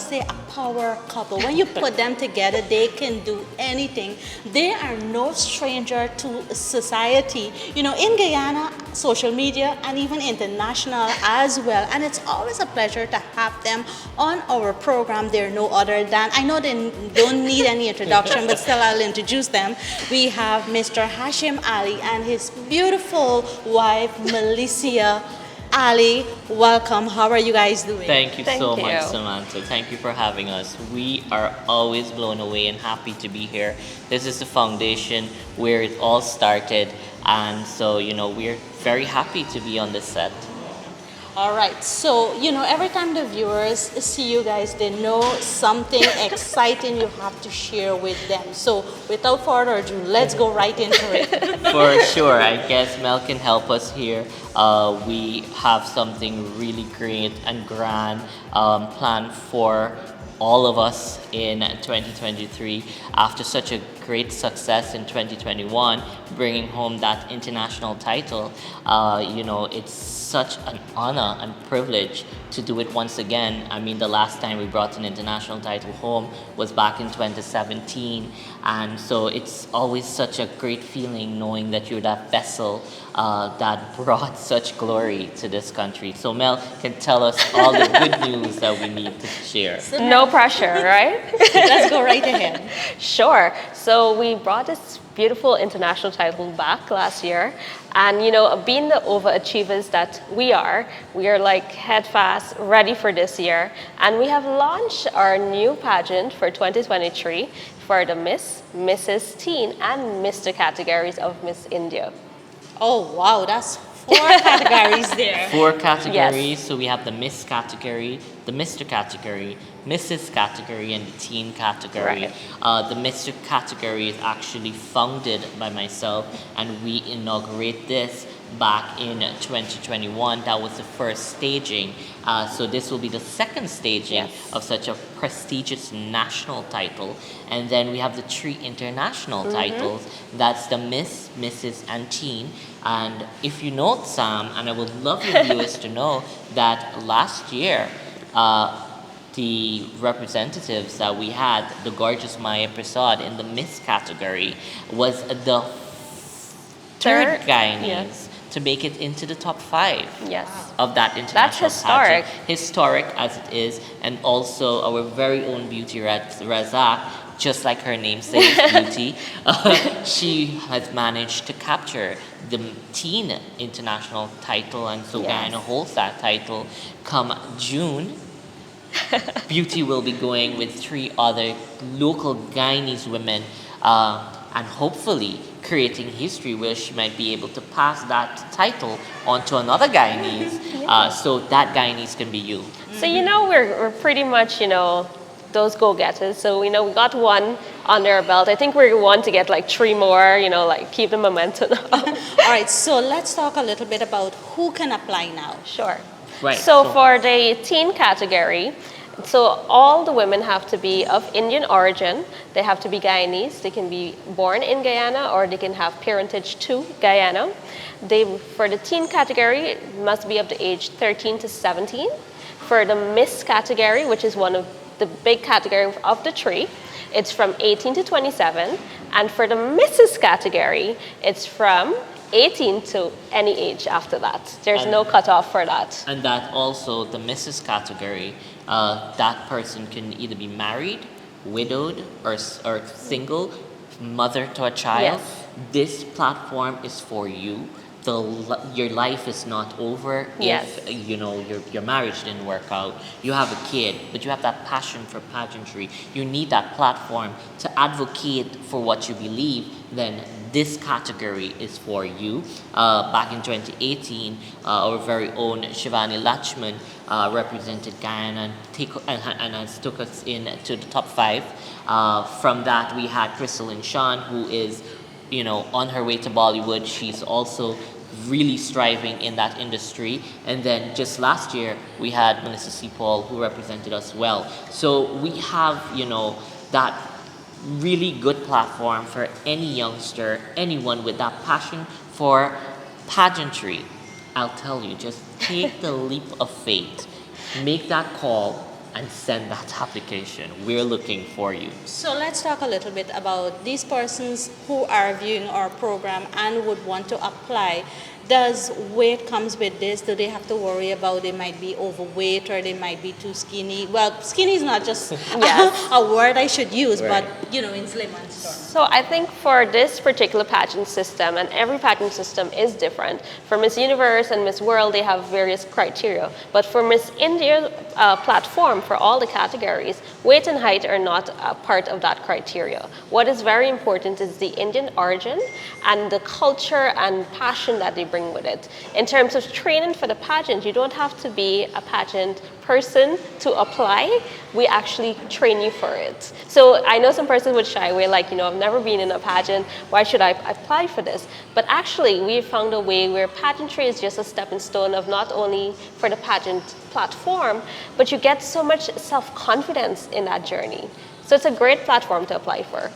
say a power couple. When you put them together, they can do anything. They are no stranger to society. You know, in Guyana, social media, and even international as well. And it's always a pleasure to have them on our program. They're no other than, I know they don't need any introduction, but still I'll introduce them. We have Mr. Hashim Ali and his beautiful wife, Melissa Ali. Welcome. How are you guys doing? Thank you Thank so you. much, Samantha. Thank you for having us. We are always blown away and happy to be here. This is the foundation where it all started, and so we're very happy to be on this set. All right, so every time the viewers see you guys, they know something exciting you have to share with them. So without further ado, let's go right into it. For sure, I guess Mel can help us here. We have something really great and grand planned for all of us in 2023 after such a great success in 2021, bringing home that international title. It's such an honor and privilege to do it once again. I mean, the last time we brought an international title home was back in 2017, and so it's always such a great feeling knowing that you're that vessel that brought such glory to this country. So Mel can tell us all the good news that we need to share. No pressure, right? Let's go right ahead. Sure. So we brought this beautiful international title back last year. And, being the overachievers that we are like head fast, ready for this year. And we have launched our new pageant for 2023 for the Miss, Mrs. Teen, and Mr. categories of Miss India. Oh, wow, that's 4 categories there. 4 categories. Yes. So we have the Miss category, the Mr. category, Mrs. category, and the Teen category. Right. The Mr. category is actually founded by myself, and we inaugurate this back in 2021. That was the first staging. So this will be the second staging Yes. of such a prestigious national title. And then we have the 3 international titles. That's the Miss, Mrs., and Teen. And if you know Sam, and I would love your viewers to know that last year, the representatives that we had, the gorgeous Maya Prasad in the Miss category, was the third Guyanese Yes. to make it into the top 5 Yes. of that international historic. pageant. Historic as it is, and also our very own Beauty Razak, just like her name says, Beauty, she has managed to capture the teen international title, and so Yes. Guyana holds that title. Come June, Beauty will be going with 3 other local Guyanese women, and hopefully creating history where she might be able to pass that title on to another Guyanese, so that Guyanese can be you. So, we're pretty much, those go-getters. So, we got 1 under our belt. I think we want to get like 3 more, like keep the momentum up. All right, so let's talk a little bit about who can apply now. Sure. Right. So for the teen category, so all the women have to be of Indian origin. They have to be Guyanese. They can be born in Guyana, or they can have parentage to Guyana. For the teen category, it must be of the age 13 to 17. For the Miss category, which is one of the big category of the 3, it's from 18 to 27. And for the Mrs. category, it's from 18 to any age after that. There's no cutoff for that. And that also, the Mrs. category, that person can either be married, widowed, or single, mother to a child. Yes. This platform is for you. Your life is not over Yes. if your marriage didn't work out. You have a kid, but you have that passion for pageantry. You need that platform to advocate for what you believe. Then this category is for you. Back in 2018, our very own Shivani Lachman represented Guyana and has took us into the top 5. From that, we had Crystal and Sean, who is on her way to Bollywood. She's also really striving in that industry. And then just last year, we had Melissa C. Paul, who represented us well. So we have, that really good platform for any youngster, anyone with that passion for pageantry. I'll tell you, just take the leap of faith, make that call, and send that application. We're looking for you. So let's talk a little bit about these persons who are viewing our program and would want to apply. Does weight comes with this? Do they have to worry about they might be overweight or they might be too skinny? Well, skinny is not just Yes. a word I should use, Right. but in layman's terms. So I think for this particular pageant system, and every pageant system is different. For Miss Universe and Miss World, they have various criteria. But for Miss India platform, for all the categories, weight and height are not a part of that criteria. What is very important is the Indian origin and the culture and passion that they bring with it. In terms of training for the pageant, you don't have to be a pageant person to apply. We actually train you for it. So I know some persons would shy away, like, I've never been in a pageant, why should I apply for this? But actually, we found a way where pageantry is just a stepping stone of not only for the pageant platform, but you get so much self-confidence in that journey. So it's a great platform to apply for.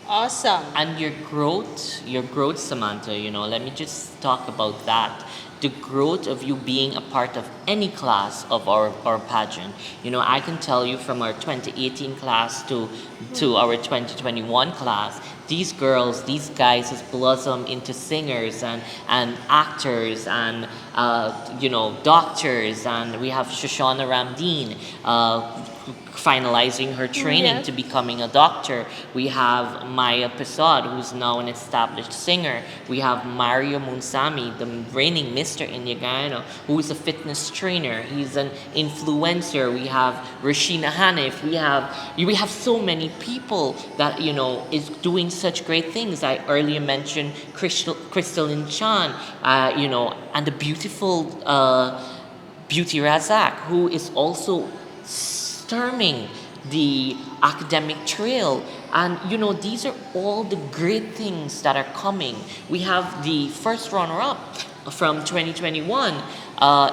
Awesome. And your growth, Samantha, let me just talk about that. The growth of you being a part of any class of our pageant. I can tell you from our 2018 class to our 2021 class, these girls, these guys has blossomed into singers and actors and, doctors. And we have Shoshana Ramdeen, finalizing her training Yes. to becoming a doctor. We have Maya Prasad, who's now an established singer. We have Mario Munsami, the reigning Mr India Guyana, who is a fitness trainer. He's an influencer. We have Rashina Hanif. We have so many people that is doing such great things. I earlier mentioned Crystalline Chan, and the beautiful Beauty Razak, who is also storming the academic trail. And these are all the great things that are coming. We have the first runner-up from 2021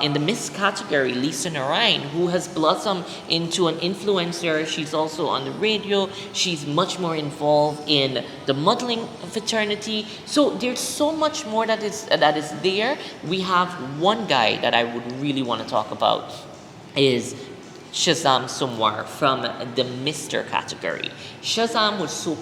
in the Miss category, Lisa Narayan, who has blossomed into an influencer. She's also on the radio. She's much more involved in the modeling fraternity. So there's so much more that is there. We have one guy that I would really want to talk about is Shazam Sumwar from the Mr. category. Shazam was so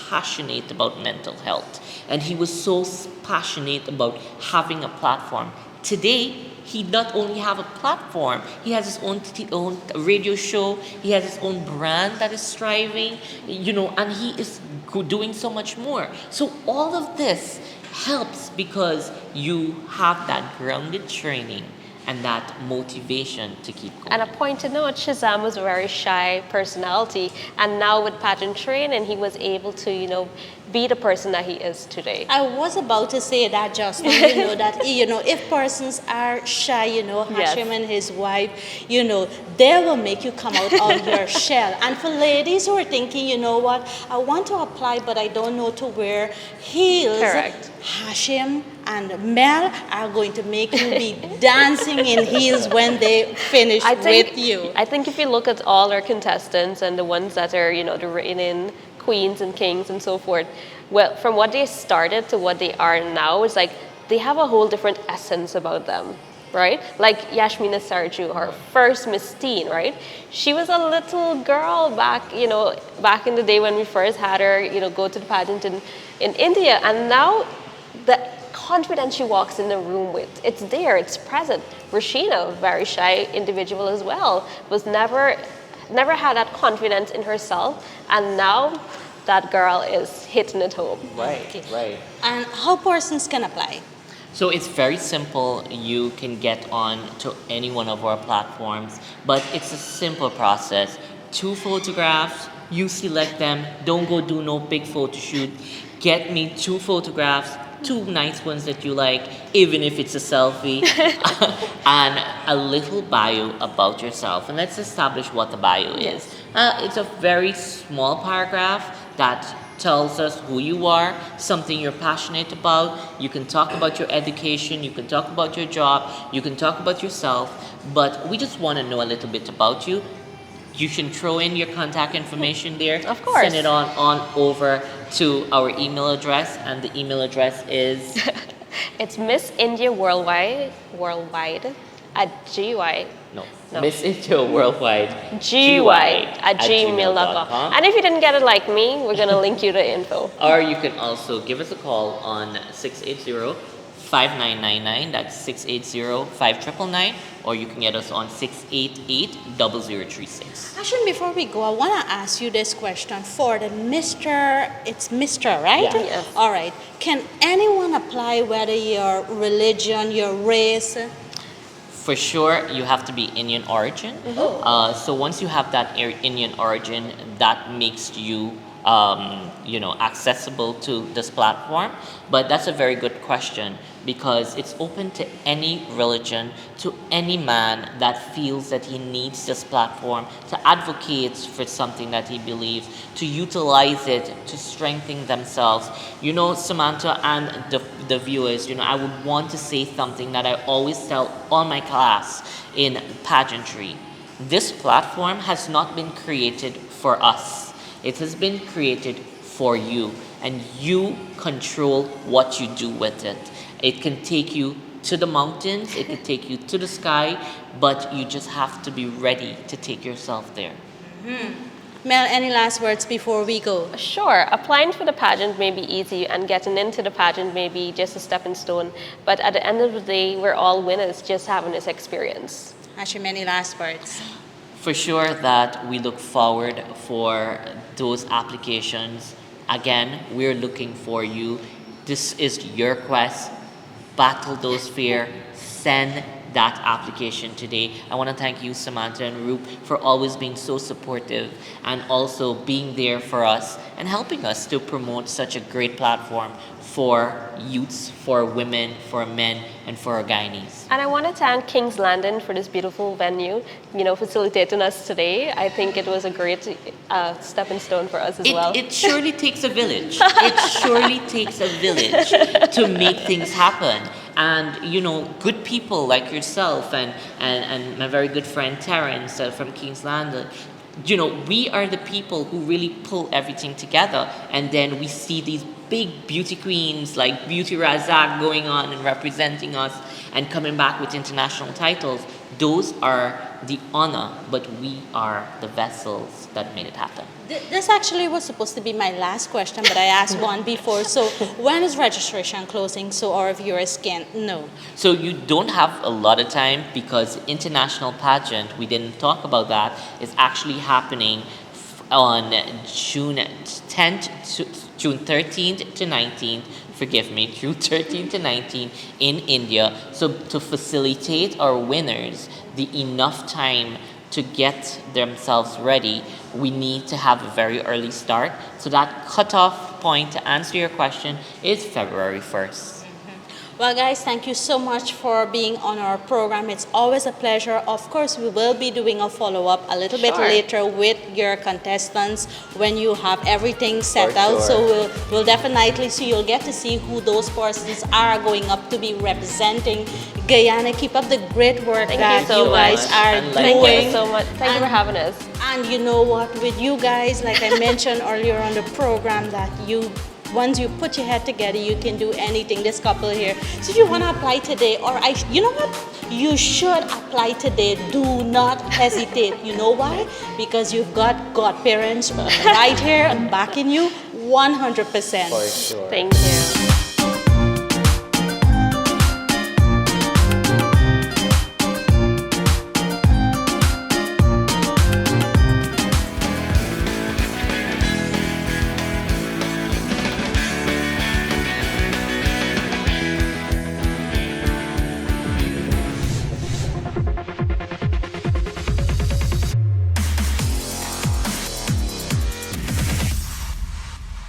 passionate about mental health, and he was so passionate about having a platform. Today, he not only have a platform, he has his own radio show, he has his own brand that is striving, and he is doing so much more. So all of this helps because you have that grounded training and that motivation to keep going. And a point to note, Shazam was a very shy personality, and now with pageant training, he was able to, be the person that he is today. I was about to say that just now, that, if persons are shy, Yes. Hashim and his wife, they will make you come out of your shell. And for ladies who are thinking, what, I want to apply, but I don't know to wear heels. Correct. Hashim and Mel are going to make you be dancing in heels when they finish with you. I think if you look at all our contestants and the ones that are, the reigning queens and kings and so forth, well, from what they started to what they are now, it's like they have a whole different essence about them, right? Like Yashmina Sarju, her first Miss Teen, right? She was a little girl back in the day when we first had her, go to the pageant in India, and now the confidence she walks in the room with, it's there, it's present. Rashina, very shy individual as well, was never had that confidence in herself, and now that girl is hitting it home. Right. And how persons can apply? So it's very simple. You can get on to any one of our platforms, but it's a simple process. 2 photographs, you select them. Don't go do no big photo shoot. Get me 2 photographs, 2 nice ones that you like, even if it's a selfie, and a little bio about yourself. And let's establish what the bio is. It's a very small paragraph that tells us who you are, something you're passionate about. You can talk about your education, you can talk about your job, you can talk about yourself, but we just want to know a little bit about you. You can throw in your contact information there. Of course. Send it on over to our email address, and the email address is It's Miss India Worldwide at GY. No. No. Miss India Worldwide GY@gmail.com. And if you didn't get it like me, we're going to link you the info. Or you can also give us a call on 680-5999. That's 680-5999. Or you can get us on 688-0036. Hashim, before we go, I want to ask you this question for the Mr. It's Mr. right? Yeah. Yes. All right. Can anyone apply, whether your religion, your race? For sure, you have to be Indian origin. So once you have that Indian origin, that makes you, accessible to this platform. But that's a very good question because it's open to any religion, to any man that feels that he needs this platform to advocate for something that he believes, to utilize it to strengthen themselves. Samantha and the viewers, I would want to say something that I always tell all my class in pageantry. This platform has not been created for us. It has been created for you, and you control what you do with it. It can take you to the mountains, it can take you to the sky, but you just have to be ready to take yourself there. Mel, any last words before we go? Sure, applying for the pageant may be easy and getting into the pageant may be just a stepping stone, but at the end of the day, we're all winners just having this experience. Hashim, any last words? For sure that we look forward for those applications. Again, we're looking for you. This is your quest. Battle those fear. Send that application today. I want to thank you, Samantha and Roop, for always being so supportive and also being there for us and helping us to promote such a great platform for youths, for women, for men, and for our Guyanese. And I want to thank King's Landing for this beautiful venue, facilitating us today. I think it was a great stepping stone for us as well. It surely takes a village. It surely takes a village to make things happen. And, good people like yourself and my very good friend Terrence from King's Landing, we are the people who really pull everything together, and then we see these big beauty queens like Beauty Razak going on and representing us and coming back with international titles. Those are the honor, but we are the vessels that made it happen. This actually was supposed to be my last question, but I asked one before. So when is registration closing so our viewers can know? So you don't have a lot of time because international pageant, we didn't talk about that, is actually happening on June 13th to 19th, June 13th to 19th in India. So to facilitate our winners enough time to get themselves ready, we need to have a very early start. So that cutoff point, to answer your question, is February 1st. Well, guys, thank you so much for being on our program. It's always a pleasure. Of course, we will be doing a follow-up a little bit later with your contestants when you have everything set out. So we'll definitely see. You'll get to see who those persons are going up to be representing Guyana. Keep up the great work that you guys are doing. Thank you so much. Thank you for having us. And you know what? With you guys, like I mentioned earlier on the program, that once you put your head together, you can do anything. This couple here. So if you want to apply today, you know what? You should apply today. Do not hesitate. You know why? Because you've got godparents right here backing you 100%. For sure. Thank you.